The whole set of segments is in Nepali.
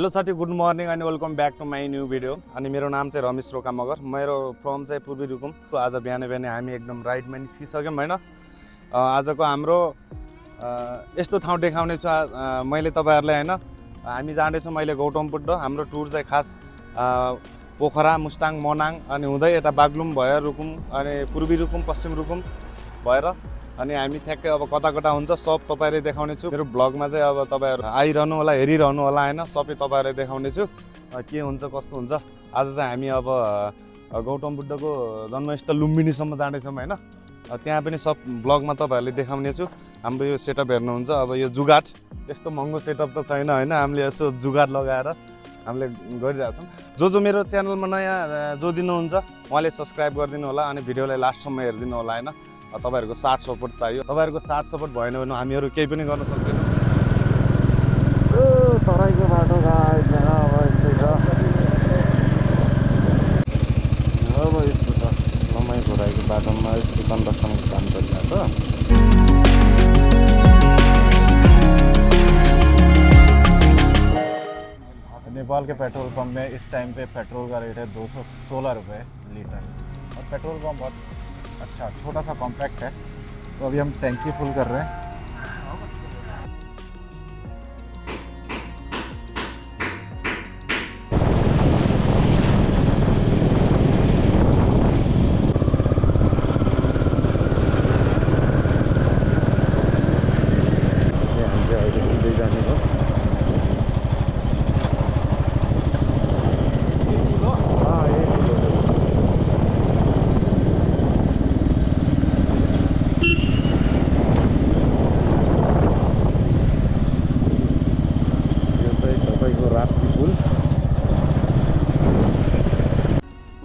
हेलो साथी, गुड मर्निङ अनि welcome back to my new video. अनि मेरो नाम चाहिँ रमेश रोका मगर, मेरो फ्रम चाहिँ पूर्वी रुकुम। आज बिहान हामी एकदम राइडमा निस्किसक्यौँ होइन। आजको हाम्रो यस्तो ठाउँ देखाउने छु मैले तपाईँहरूलाई होइन। हामी जाँदैछौँ अहिले गौतम बुद्ध। हाम्रो टुर चाहिँ खास पोखरा, मुस्ताङ, मनाङ अनि हुँदै यता बागलुङ भयो, रुकुम अनि पूर्वी रुकुम, पश्चिम रुकुम भएर अनि हामी ठ्याक्कै अब कता कता हुन्छ सब तपाईँले देखाउने छु। मेरो ब्लगमा चाहिँ अब तपाईँहरू आइरहनु होला, हेरिरहनु होला होइन। सबै तपाईँहरूलाई देखाउने छु के हुन्छ कस्तो हुन्छ। आज चाहिँ हामी अब गौतम बुद्धको जन्मस्थल लुम्बिनीसम्म जाँदैछौँ होइन। त्यहाँ पनि सब ब्लगमा तपाईँहरूले देखाउने छु। हाम्रो यो सेटअप हेर्नुहुन्छ, अब यो जुगाड त्यस्तो महँगो सेटअप त छैन होइन। हामीले यसो जुगाड लगाएर हामीले गरिरहेछौँ। जो मेरो च्यानलमा नयाँ जो दिनुहुन्छ उहाँले सब्सक्राइब गरिदिनु होला अनि भिडियोलाई लास्टसम्म हेरिदिनु होला होइन। तपाईहरुको साथ सपोर्ट चाहियो। तपाईहरुको साथ सपोर्ट भएन भने हामीहरु केही पनि गर्न सक्दैनौँ। तराईको बाटो गाइस अब यस्तै छ। अब यस्तो छ लम्बाइ घोराइको बाटोमा यस्तो कन्स्ट्रक्सनको काम चलिरहेको छ। नेपाल के पेट्रोल पंप में इस टाइम पे पेट्रोल का रेट है 216 रुपये लीटर। और पेट्रोल पंप बहुत अच्छा छोटा सा कॉम्पैक्ट है। तो अभी हम टैंकी फुल कर रहे हैं।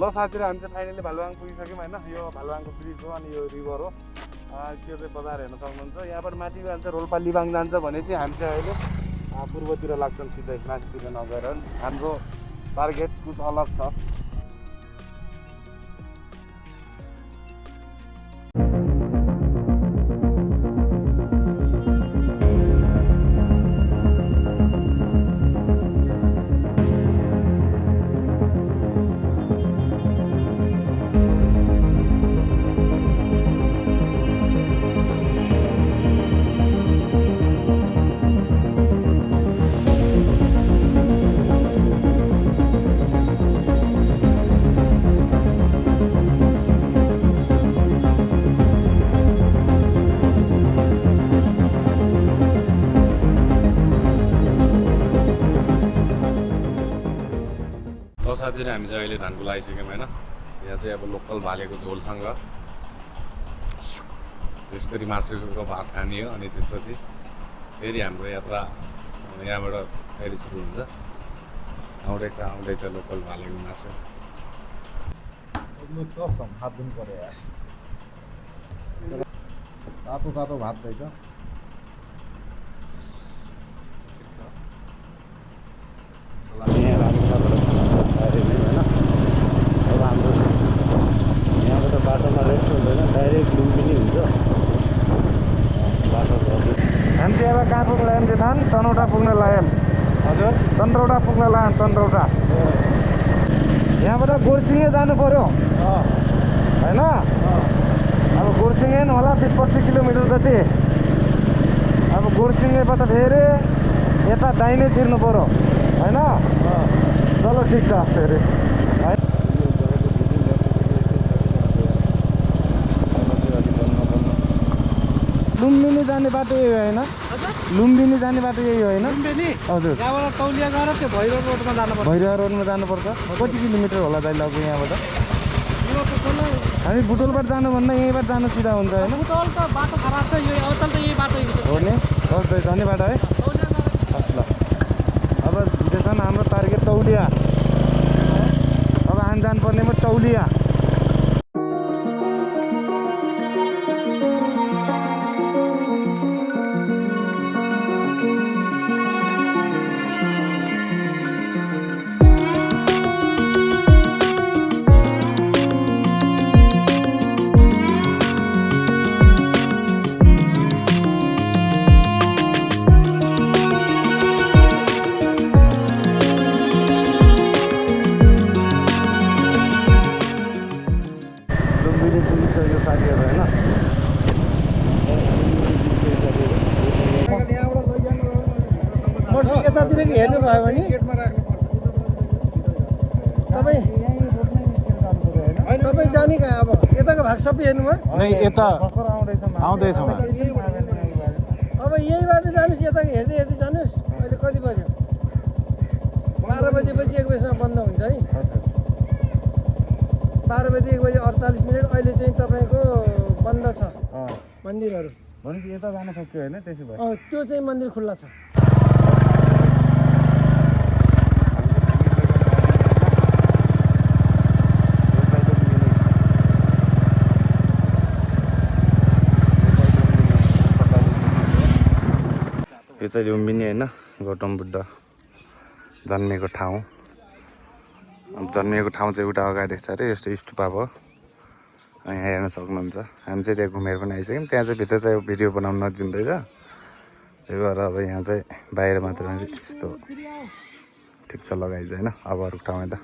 ल साथीहरु, हामी चाहिँ फाइनली भालुवाङ पुगिसक्यौँ होइन। यो भालुवाङको ब्रिज हो अनि यो रिभर हो। त्यो चाहिँ बजार हेर्न सक्नुहुन्छ। यहाँबाट माथि गएर चाहिँ रोल्पा लिबाङ जान्छ भनेपछि हामी चाहिँ अहिले पूर्वतिर लाग्छौँ सिधै, माथितिर नगएर। हाम्रो टार्गेट कुछ अलग छ। साथीहरु, हामी चाहिँ अहिले धानको लागिसक्यौँ होइन। यहाँ चाहिँ अब लोकल भालेको झोलसँग यसरी मासुको भात खाने हो। अनि त्यसपछि फेरि हाम्रो यात्रा यहाँबाट फेरि सुरु हुन्छ। आउँदैछ लोकल भालेको मासु। हात धुनु पर्यो यार। तातो तातो भात रहेछ। बाटोमा रेस्ट हुँदैन, डाइरेक्ट लुम्बिनी हुन्छ बाटो। हामी चाहिँ अब कहाँ पुग्न लाग्यौँ? थान चनौटा पुग्न लाग्यौँ। हजुर, चन्द्रौटा पुग्न लाग्यौँ। चन्द्रौटा यहाँबाट गोर्सिङे जानु पर्यो होइन। अब गोर्सिङे होला 20-25 किलोमिटर जति। अब गोर्सिङेबाट फेरि यता दाहिने छिर्नु पर्यो होइन। चलो ठिक छ। फेरि लुम्बिनी जाने बाटो यही होइन? लुम्बिनी जाने बाटो यही होइन? हजुर, यहाँबाट तौलिया गएर त्यो भैरव रोडमा जानुपर्छ। भैरव रोडमा जानुपर्छ। कति किलोमिटर होला दाइ लगभग यहाँबाट? हामी बुटोलबाट जानुभन्दा यहीँबाट जानु सिधा हुन्छ होइन? बुटोल त बाटो खराब छ, यो अचल त यही बाटो हो नि। बस जाने बाटो है। ल अब त्यसमा हाम्रो टार्गेट तौलिया। अब हामी जानुपर्नेमा तौलिया। साथीहरू होइन यतातिर हेर्नु भयो भने तपाईँ जाने कहाँ अब यताको भाग सबै हेर्नुभयो नै यता आउँदैछौँ अब यहीँबाट जानुहोस् यता हेर्दै हेर्दै जानुहोस् अहिले कति बज्यो 12 बजेपछि 1 बजीसम्म बन्द हुन्छ है 12 बजे 1 बजे 48 मिनट अहिले चाहिँ तपाईँको बन्द छ मन्दिरहरू भनेपछि यता जान सक्यो होइन त्यसो भए त्यो चाहिँ मन्दिर खुल्ला छ यो चाहिँ लुम्बिनी होइन गौतम बुद्ध जन्मेको ठाउँ जन्मिएको ठाउँ चाहिँ उता अगाडि छ अरे यस्तो स्तूपा भयो यहाँ हेर्न सक्नुहुन्छ हामी चाहिँ त्यहाँ घुमेर पनि आइसक्यौँ त्यहाँ चाहिँ भित्र चाहिँ भिडियो बनाउनु नदिँदैछ त्यही भएर अब यहाँ चाहिँ बाहिर मात्र यस्तो ठिक छ लगाइन्छ होइन अब अरू ठाउँमा त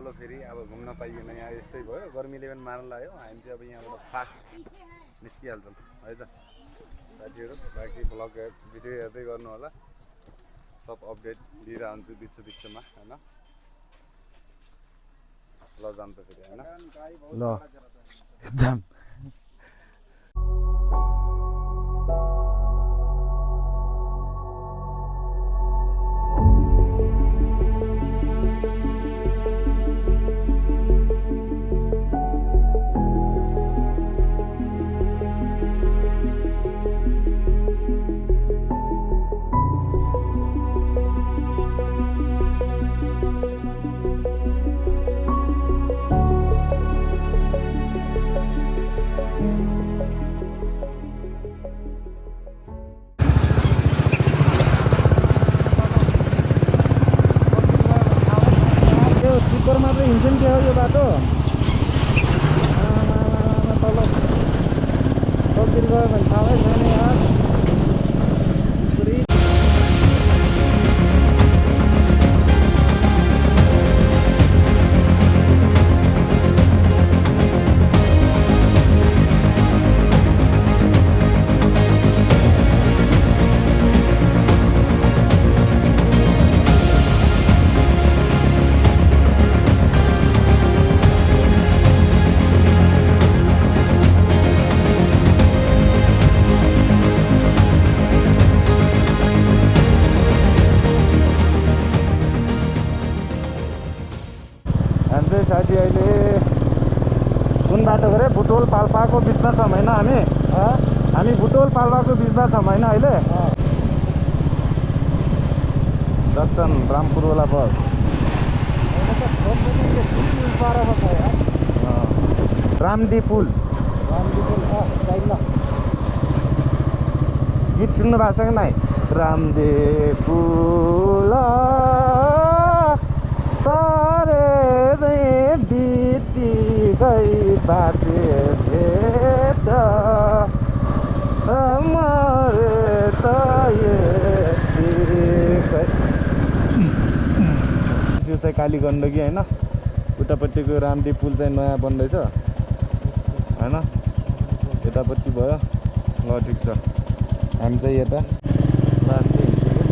चलो फेरि अब घुम्न पाइएन यहाँ यस्तै भयो गर्मीले पनि मार्न लाग्यो हामी चाहिँ अब यहाँबाट फास्ट निस्किहाल्छौँ है त साथीहरू बाँकी भ्लग भिडियो हेर्दै गर्नु होला सब अपडेट दिइरहन्छु बिचमा होइन ल जाम त फेरि होइन ल जाम मात्रै हिँड्छन् के हो यो बाटो तल तलतिर गयो भने थाहै छैन यार साथी अहिले कुन बाटो गरे बुटोल पाल्पाको बिचमा छौँ होइन हामी बुटोल पाल्पाको बिचमा छौँ होइन अहिले दर्शन रामपुरवाला बस रामदी पुल गीत सुन्नु भएको छ कि नै रामदी पुल तारे बिती गई बाजे भेट हमारे यो चाहिँ काली गण्डकी होइन उतापट्टिको रामदी पुल चाहिँ नयाँ बन्दैछ होइन यतापट्टि भयो ल ठिक छ हामी चाहिँ यता लान्छु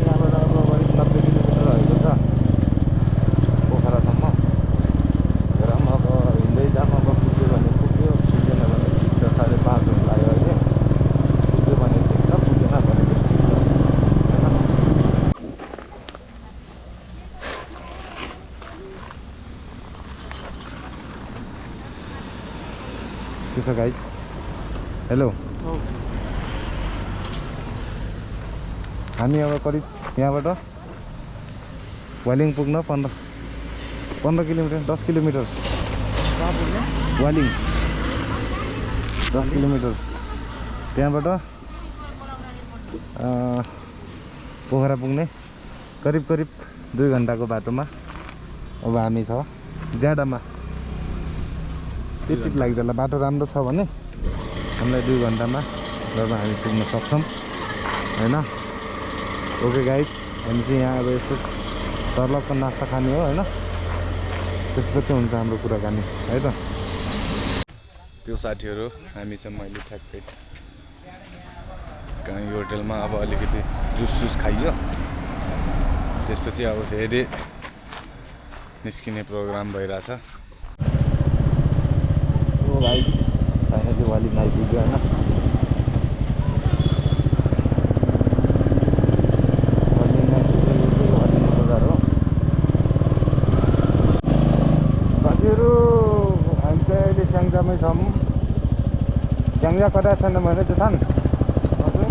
यहाँबाट अब 90 किलोमिटर रहेको छ पोखरासम्म हेर अब हिँड्दै जाम अब पुग्यो भने पुग्यो पुगेन भने ठिक छ 5:30 लाग्यो अहिले पुग्यो भने ठिक छ पुगेन भने ठिक छ होइन के छ गाइज हेलो हामी अब करिब यहाँबाट भ्यालिङ पुग्न 15 15 किलोमिटर 10 किलोमिटर कहाँ पुग्ने वालिङ 10 किलोमिटर त्यहाँबाट पोखरा पुग्ने करिब 2 घन्टाको बाटोमा अब हामी छ ज्यादामा त्यति लाग्दैन बाटो राम्रो छ भने हामीलाई 2 घन्टामा जब हामी पुग्न सक्छौँ हैन ओके गाइज हामी चाहिँ यहाँ अब यसो सर्लकको नास्ता खाने हो हैन त्यसपछि हुन्छ हाम्रो कुराकानी है त त्यो साथीहरू हामी चाहिँ मैले ठ्याक्कै कहाँ यो होटलमा अब अलिकति जुस खाइयो त्यसपछि अब फेरि निस्किने प्रोग्राम भइरहेछ ओ भाइ फाइनली वालिङ आइपुग्यो होइन वालिङ आइपुग्यो यो चाहिँ वालिङको बजार हो साथीहरू हामी चाहिँ अहिले स्याङ्जामै छौँ स्याङ्जा कता छैन भने जुथान हजुर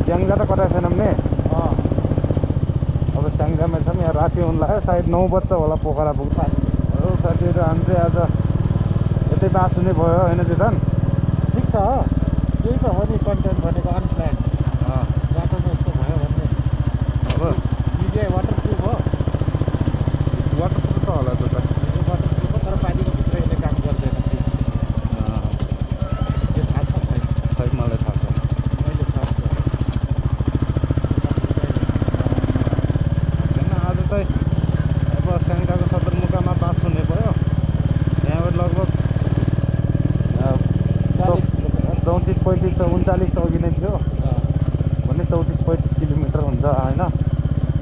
स्याङ्जा त कता छैनौँ नि अब स्याङ्जामा छौँ यहाँ राति हुन लाग्यो सायद 9 बज्छ होला पोखरा पुग्नु हो साथीहरू हामी चाहिँ आज यतै बास हुने भयो होइन जुथान ठिक छ यही त हो नि कन्टेन्ट भनेको अनप्लान बाटोमा यस्तो भयो भन्ने अब बिजिआई वाटरप्रुफ हो वाटरप्रुफ त होला त्यो त वाटरप्रुफ हो तर पानीको भित्र यसले काम गर्दैन यो थाहा छ छैन खै मलाई थाहा छ मैले सर्च गरेँ होइन आज चाहिँ अब स्याङ्जाको सदरमुकाममा बास हुने भयो यहाँबाट लगभग 34-35 39 अघि नै थियो भने 34-35 किलोमिटर हुन्छ होइन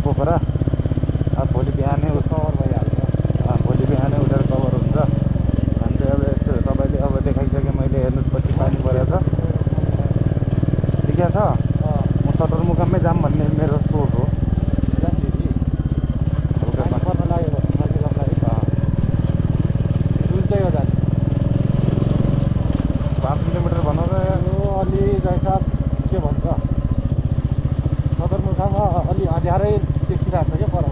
पोखरा अब भोलि बिहानै कभर भइहाल्छ भोलि बिहानै उठेर कभर हुन्छ हामी चाहिँ अब यस्तो तपाईँले अब देखाइसकेँ मैले हेर्नुहोस् पछि पानी परेको छ ठिकै छ म सदरमुकाममै जाऊँ भन्ने मेरो सोच हो पर्न लाग्यो सजिलोलाई बुझ्दै हो जाने 5 किलोमिटर भनौँ र अलि जैसा के भन्छ सदरमुकाममा अलि अँध्यारै देखिरहेको छ क्या पर